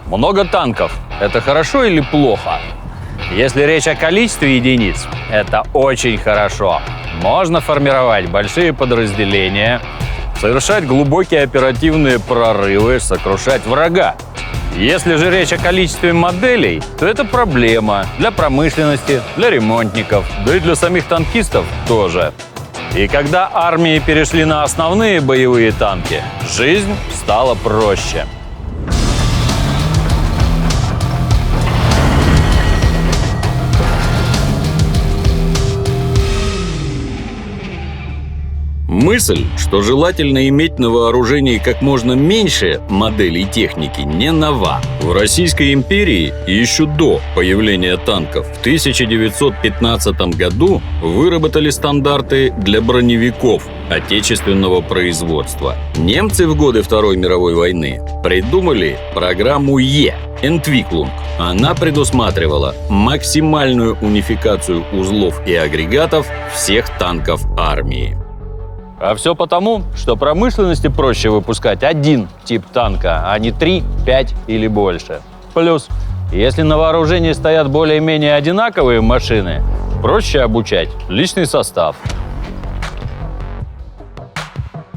Много танков – это хорошо или плохо? Если речь о количестве единиц, это очень хорошо. Можно формировать большие подразделения, совершать глубокие оперативные прорывы, сокрушать врага. Если же речь о количестве моделей, то это проблема для промышленности, для ремонтников, да и для самих танкистов тоже. И когда армии перешли на основные боевые танки, жизнь стала проще. Мысль, что желательно иметь на вооружении как можно меньше моделей техники, не нова. В Российской империи еще до появления танков в 1915 году выработали стандарты для броневиков отечественного производства. Немцы в годы Второй мировой войны придумали программу Е – Entwicklung. Она предусматривала максимальную унификацию узлов и агрегатов всех танков армии. А все потому, что промышленности проще выпускать один тип танка, а не 3, 5 или больше. Плюс, если на вооружении стоят более-менее одинаковые машины, проще обучать личный состав.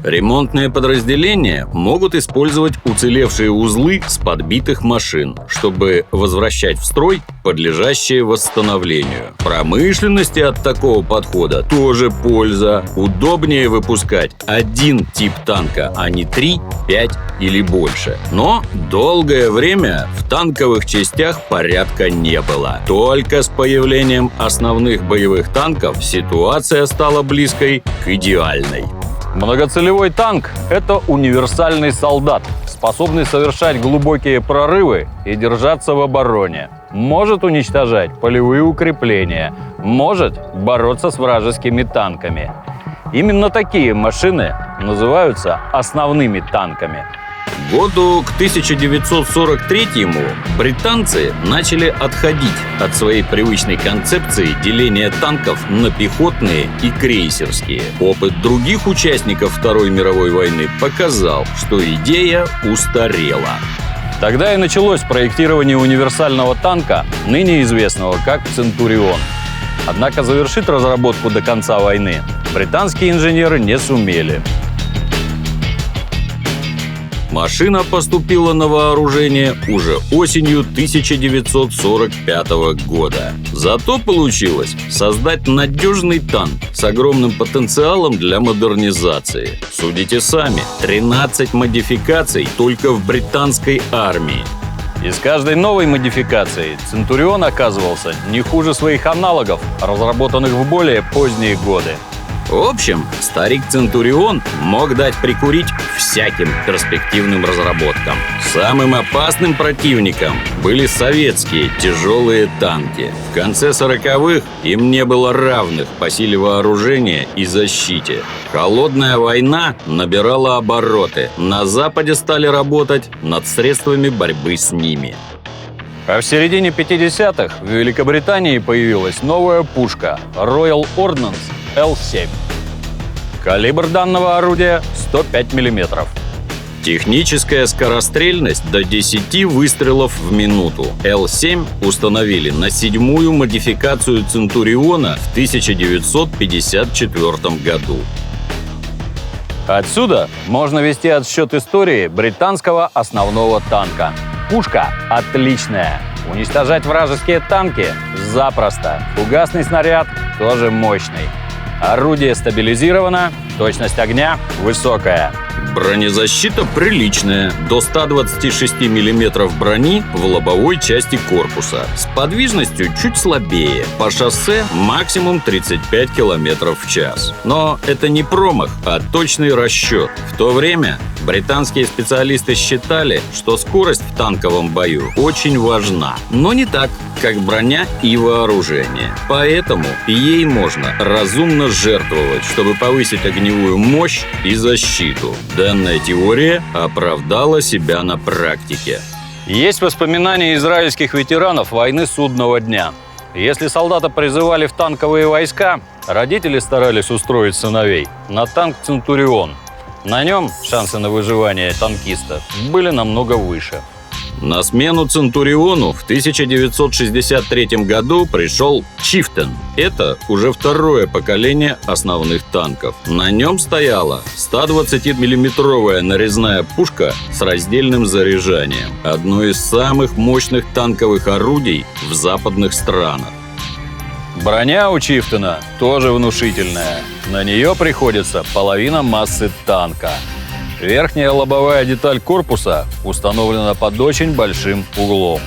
Ремонтные подразделения могут использовать уцелевшие узлы с подбитых машин, чтобы возвращать в строй подлежащие восстановлению. Промышленности от такого подхода тоже польза. Удобнее выпускать один тип танка, а не 3, 5 или больше. Но долгое время в танковых частях порядка не было. Только с появлением основных боевых танков ситуация стала близкой к идеальной. Многоцелевой танк – это универсальный солдат, способный совершать глубокие прорывы и держаться в обороне. Может уничтожать полевые укрепления, может бороться с вражескими танками. Именно такие машины называются основными танками. Году к 1943-му британцы начали отходить от своей привычной концепции деления танков на пехотные и крейсерские. Опыт других участников Второй мировой войны показал, что идея устарела. Тогда и началось проектирование универсального танка, ныне известного как «Центурион». Однако завершить разработку до конца войны британские инженеры не сумели. Машина поступила на вооружение уже осенью 1945 года. Зато получилось создать надежный танк с огромным потенциалом для модернизации. Судите сами, 13 модификаций только в британской армии. И с каждой новой модификацией «Центурион» оказывался не хуже своих аналогов, разработанных в более поздние годы. В общем, старик Центурион мог дать прикурить всяким перспективным разработкам. Самым опасным противником были советские тяжелые танки. В конце 40-х им не было равных по силе вооружения и защите. Холодная война набирала обороты. На Западе стали работать над средствами борьбы с ними. А в середине 50-х в Великобритании появилась новая пушка Royal Ordnance L7. Калибр данного орудия 105 мм. Техническая скорострельность до 10 выстрелов в минуту. Л-7 установили на 7-ю модификацию Центуриона в 1954 году. Отсюда можно вести отсчет истории британского основного танка. Пушка отличная. Уничтожать вражеские танки запросто. Фугасный снаряд тоже мощный. Орудие стабилизировано, точность огня высокая. Бронезащита приличная, до 126 мм брони в лобовой части корпуса. С подвижностью чуть слабее, по шоссе максимум 35 км в час. Но это не промах, а точный расчет. В то время британские специалисты считали, что скорость в танковом бою очень важна. Но не так, как броня и вооружение. Поэтому ей можно разумно жертвовать, чтобы повысить огневую мощь и защиту. Данная теория оправдала себя на практике. Есть воспоминания израильских ветеранов войны Судного дня. Если солдата призывали в танковые войска, родители старались устроить сыновей на танк «Центурион». На нем шансы на выживание танкиста были намного выше. На смену «Центуриону» в 1963 году пришел «Чифтен». Это уже второе поколение основных танков. На нем стояла 120-миллиметровая нарезная пушка с раздельным заряжанием. Одно из самых мощных танковых орудий в западных странах. Броня у «Чифтена» тоже внушительная. На нее приходится половина массы танка. Верхняя лобовая деталь корпуса установлена под очень большим углом.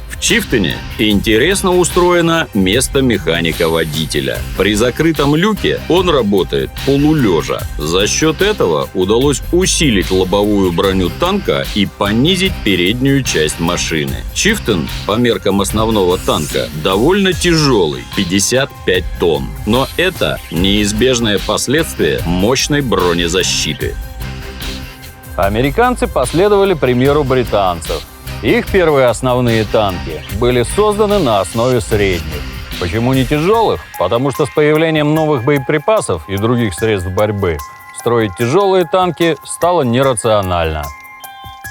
В «Чифтене» интересно устроено место механика-водителя. При закрытом люке он работает полулежа. За счет этого удалось усилить лобовую броню танка и понизить переднюю часть машины. «Чифтен» по меркам основного танка довольно тяжелый – 55 тонн. Но это неизбежное последствие мощной бронезащиты. Американцы последовали примеру британцев. Их первые основные танки были созданы на основе средних. Почему не тяжелых? Потому что с появлением новых боеприпасов и других средств борьбы строить тяжелые танки стало нерационально.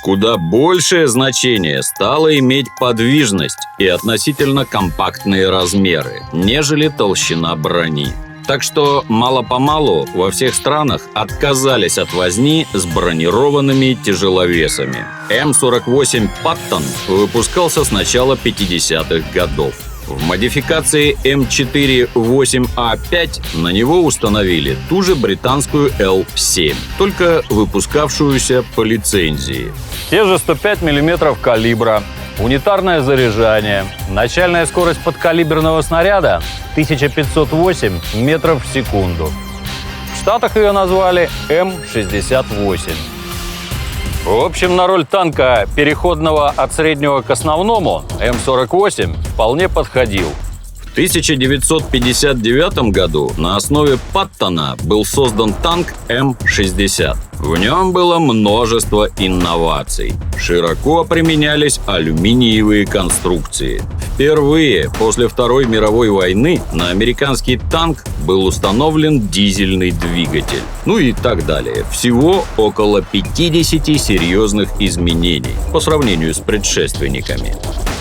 Куда большее значение стало иметь подвижность и относительно компактные размеры, нежели толщина брони. Так что мало-помалу во всех странах отказались от возни с бронированными тяжеловесами. М-48 «Паттон» выпускался с начала 50-х годов. В модификации М4-8А5 на него установили ту же британскую Л-7, только выпускавшуюся по лицензии. Те же 105 мм калибра, унитарное заряжание, начальная скорость подкалиберного снаряда 1508 метров в секунду. В Штатах ее назвали М68. В общем, на роль танка, переходного от среднего к основному, М48 вполне подходил. В 1959 году на основе «Паттона» был создан танк М60. В нем было множество инноваций. Широко применялись алюминиевые конструкции. Впервые после Второй мировой войны на американский танк был установлен дизельный двигатель. Ну и так далее. Всего около 50 серьезных изменений по сравнению с предшественниками.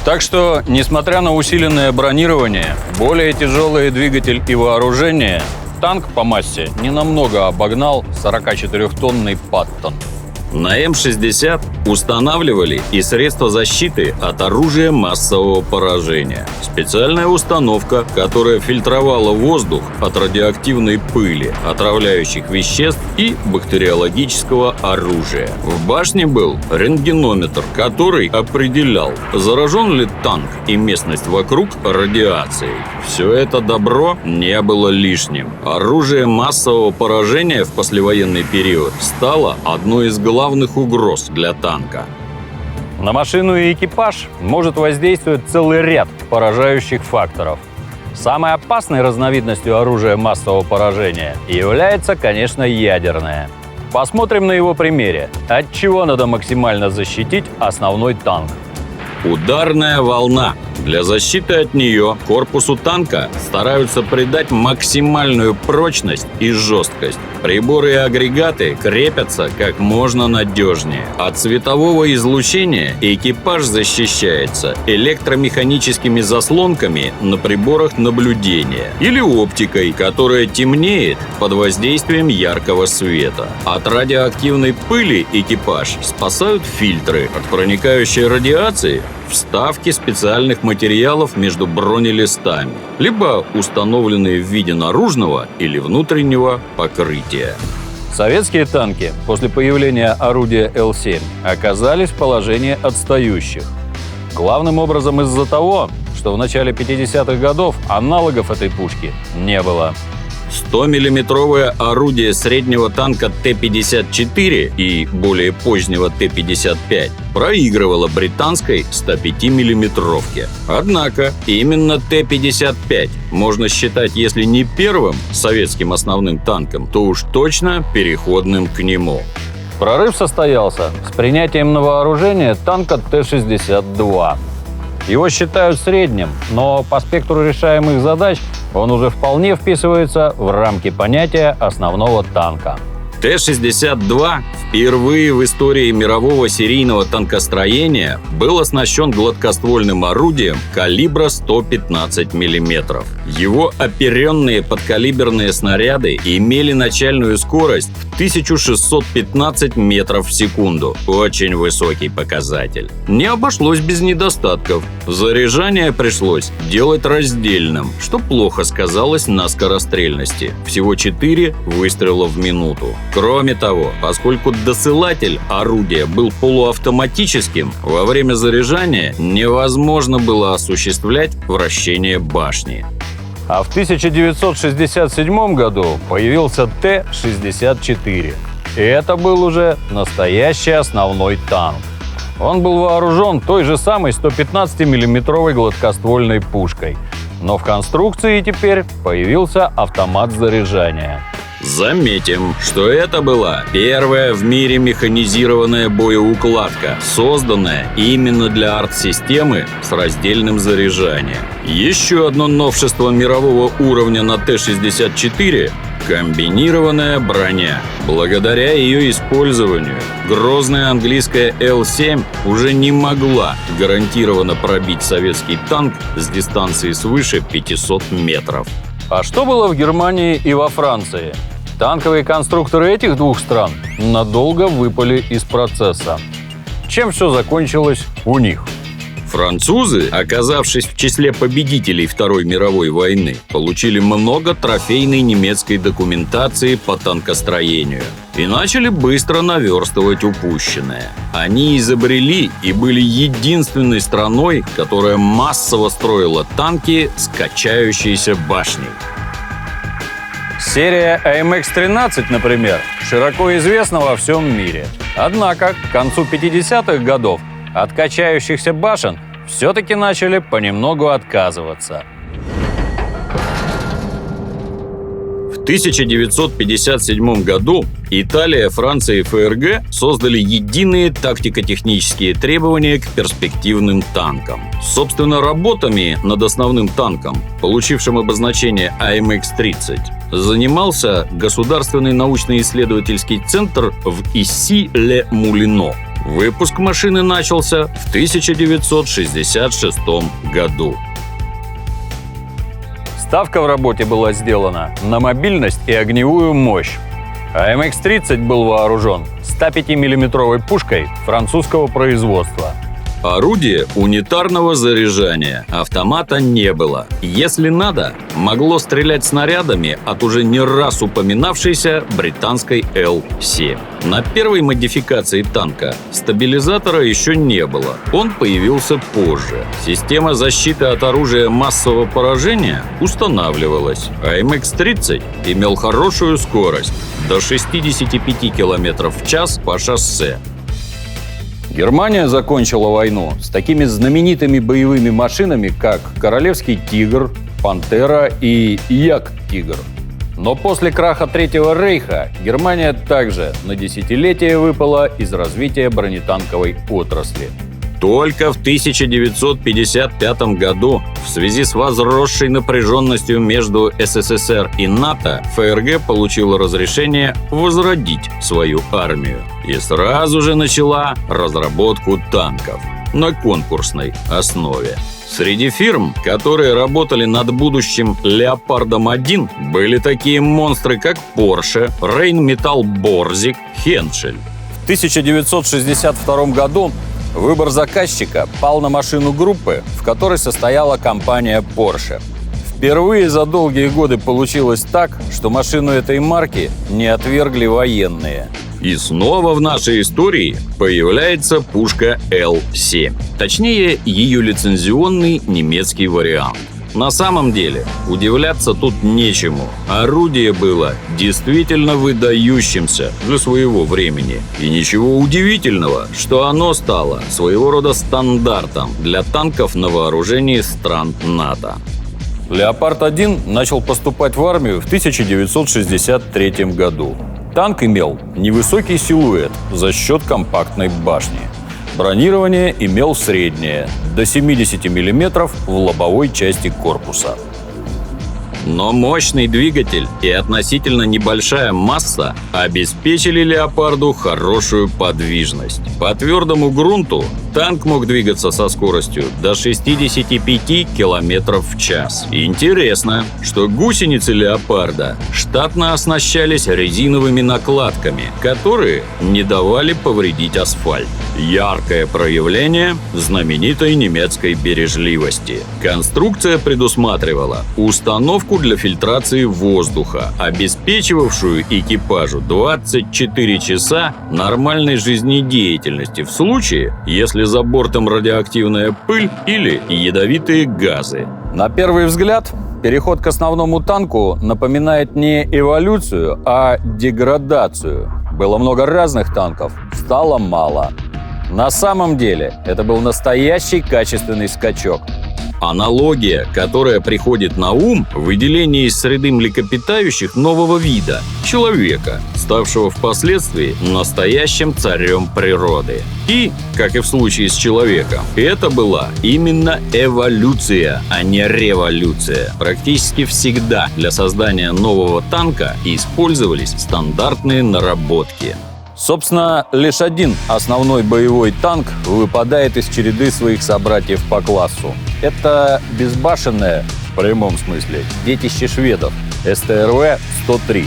Так что, несмотря на усиленное бронирование, более тяжелый двигатель и вооружение, танк по массе ненамного обогнал 44-тонный «Паттон». На М60 устанавливали и средства защиты от оружия массового поражения. Специальная установка, которая фильтровала воздух от радиоактивной пыли, отравляющих веществ и бактериологического оружия. В башне был рентгенометр, который определял, заражен ли танк и местность вокруг радиацией. Все это добро не было лишним. Оружие массового поражения в послевоенный период стало одной из главных угроз для танка. На машину и экипаж может воздействовать целый ряд поражающих факторов. Самой опасной разновидностью оружия массового поражения является, конечно, ядерное. Посмотрим на его примере. От чего надо максимально защитить основной танк? Ударная волна. Для защиты от нее корпусу танка стараются придать максимальную прочность и жесткость. Приборы и агрегаты крепятся как можно надежнее. От светового излучения экипаж защищается электромеханическими заслонками на приборах наблюдения или оптикой, которая темнеет под воздействием яркого света. От радиоактивной пыли экипаж спасают фильтры. От проникающей радиации вставки специальных материалов между бронелистами, либо установленные в виде наружного или внутреннего покрытия. Советские танки после появления орудия Л-7 оказались в положении отстающих. Главным образом из-за того, что в начале 50-х годов аналогов этой пушки не было. 100-миллиметровое орудие среднего танка Т-54 и более позднего Т-55 проигрывало британской 105-миллиметровке. Однако именно Т-55 можно считать, если не первым советским основным танком, то уж точно переходным к нему. Прорыв состоялся с принятием на вооружение танка Т-62. Его считают средним, но по спектру решаемых задач он уже вполне вписывается в рамки понятия основного танка. Т-62 впервые в истории мирового серийного танкостроения был оснащен гладкоствольным орудием калибра 115 мм. Его оперенные подкалиберные снаряды имели начальную скорость в 1615 метров в секунду. Очень высокий показатель. Не обошлось без недостатков. Заряжание пришлось делать раздельным, что плохо сказалось на скорострельности. Всего 4 выстрела в минуту. Кроме того, поскольку досылатель орудия был полуавтоматическим, во время заряжания невозможно было осуществлять вращение башни. А в 1967 году появился Т-64. И это был уже настоящий основной танк. Он был вооружен той же самой 115-миллиметровой гладкоствольной пушкой. Но в конструкции теперь появился автомат заряжания. Заметим, что это была первая в мире механизированная боеукладка, созданная именно для арт-системы с раздельным заряжанием. Еще одно новшество мирового уровня на Т-64 – комбинированная броня. Благодаря ее использованию грозная английская Л-7 уже не могла гарантированно пробить советский танк с дистанции свыше 500 метров. А что было в Германии и во Франции? Танковые конструкторы этих двух стран надолго выпали из процесса. Чем все закончилось у них? Французы, оказавшись в числе победителей Второй мировой войны, получили много трофейной немецкой документации по танкостроению и начали быстро наверстывать упущенное. Они изобрели и были единственной страной, которая массово строила танки с качающейся башней. Серия АМХ-13, например, широко известна во всем мире. Однако к концу 50-х годов от качающихся башен все-таки начали понемногу отказываться. В 1957 году Италия, Франция и ФРГ создали единые тактико-технические требования к перспективным танкам. Собственно, работами над основным танком, получившим обозначение АМХ-30, занимался Государственный научно-исследовательский центр в Issy-les-Moulineaux. Выпуск машины начался в 1966 году. Ставка в работе была сделана на мобильность и огневую мощь. АМХ-30 был вооружен 105-миллиметровой пушкой французского производства. Орудие унитарного заряжания, автомата не было. Если надо, могло стрелять снарядами от уже не раз упоминавшейся британской Л-7. На первой модификации танка стабилизатора еще не было. Он появился позже. Система защиты от оружия массового поражения устанавливалась. АМХ-30 имел хорошую скорость – до 65 км в час по шоссе. Германия закончила войну с такими знаменитыми боевыми машинами, как Королевский Тигр, Пантера и Як-Тигр. Но после краха Третьего Рейха Германия также на десятилетие выпала из развития бронетанковой отрасли. Только в 1955 году, в связи с возросшей напряженностью между СССР и НАТО, ФРГ получила разрешение возродить свою армию и сразу же начала разработку танков на конкурсной основе. Среди фирм, которые работали над будущим «Леопардом-1», были такие монстры, как Porsche, Rheinmetall Borsig, Henschel. В 1962 году выбор заказчика пал на машину группы, в которой состояла компания Porsche. Впервые за долгие годы получилось так, что машину этой марки не отвергли военные. И снова в нашей истории появляется пушка Л-7. Точнее, ее лицензионный немецкий вариант. На самом деле, удивляться тут нечему. Орудие было действительно выдающимся для своего времени. И ничего удивительного, что оно стало своего рода стандартом для танков на вооружении стран НАТО. «Леопард-1» начал поступать в армию в 1963 году. Танк имел невысокий силуэт за счет компактной башни. Бронирование имел среднее, до 70 мм в лобовой части корпуса. Но мощный двигатель и относительно небольшая масса обеспечили «Леопарду» хорошую подвижность. По твердому грунту танк мог двигаться со скоростью до 65 км в час. Интересно, что гусеницы «Леопарда» штатно оснащались резиновыми накладками, которые не давали повредить асфальт. Яркое проявление знаменитой немецкой бережливости. Конструкция предусматривала установку для фильтрации воздуха, обеспечивавшую экипажу 24 часа нормальной жизнедеятельности в случае, если за бортом радиоактивная пыль или ядовитые газы. На первый взгляд, переход к основному танку напоминает не эволюцию, а деградацию. Было много разных танков, стало мало. На самом деле, это был настоящий качественный скачок. Аналогия, которая приходит на ум, выделение из среды млекопитающих нового вида – человека, ставшего впоследствии настоящим царем природы. И, как и в случае с человеком, это была именно эволюция, а не революция. Практически всегда для создания нового танка использовались стандартные наработки. Собственно, лишь один основной боевой танк выпадает из череды своих собратьев по классу. Это безбашенное, в прямом смысле, детище шведов СТРВ-103.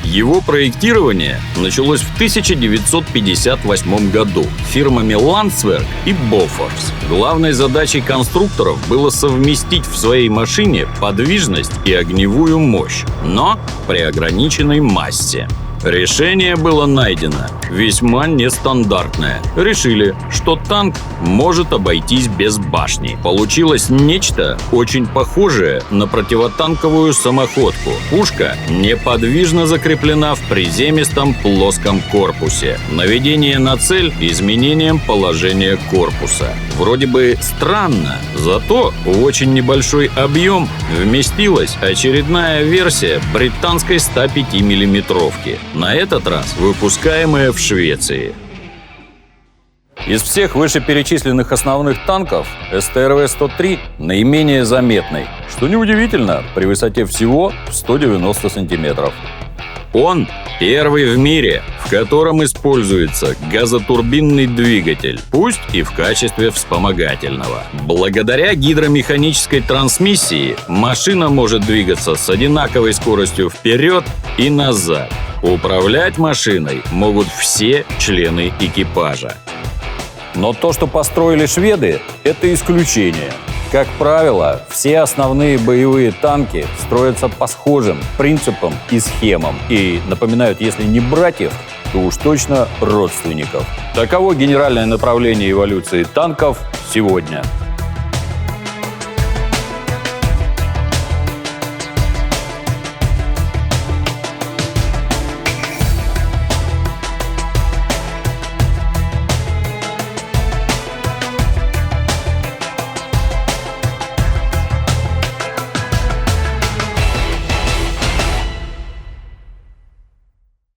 Его проектирование началось в 1958 году фирмами Landsverk и Bofors. Главной задачей конструкторов было совместить в своей машине подвижность и огневую мощь, но при ограниченной массе. Решение было найдено весьма нестандартное. Решили, что танк может обойтись без башни. Получилось нечто очень похожее на противотанковую самоходку. Пушка неподвижно закреплена в приземистом плоском корпусе. Наведение на цель изменением положения корпуса. Вроде бы странно, зато в очень небольшой объем вместилась очередная версия британской 105 миллиметровки. На этот раз выпускаемая в Швеции. Из всех вышеперечисленных основных танков СТРВ-103 наименее заметный, что неудивительно при высоте всего 190 сантиметров. Он первый в мире, в котором используется газотурбинный двигатель, пусть и в качестве вспомогательного. Благодаря гидромеханической трансмиссии машина может двигаться с одинаковой скоростью вперед и назад. Управлять машиной могут все члены экипажа. Но то, что построили шведы, это исключение. Как правило, все основные боевые танки строятся по схожим принципам и схемам и напоминают, если не братьев, то уж точно родственников. Таково генеральное направление эволюции танков сегодня.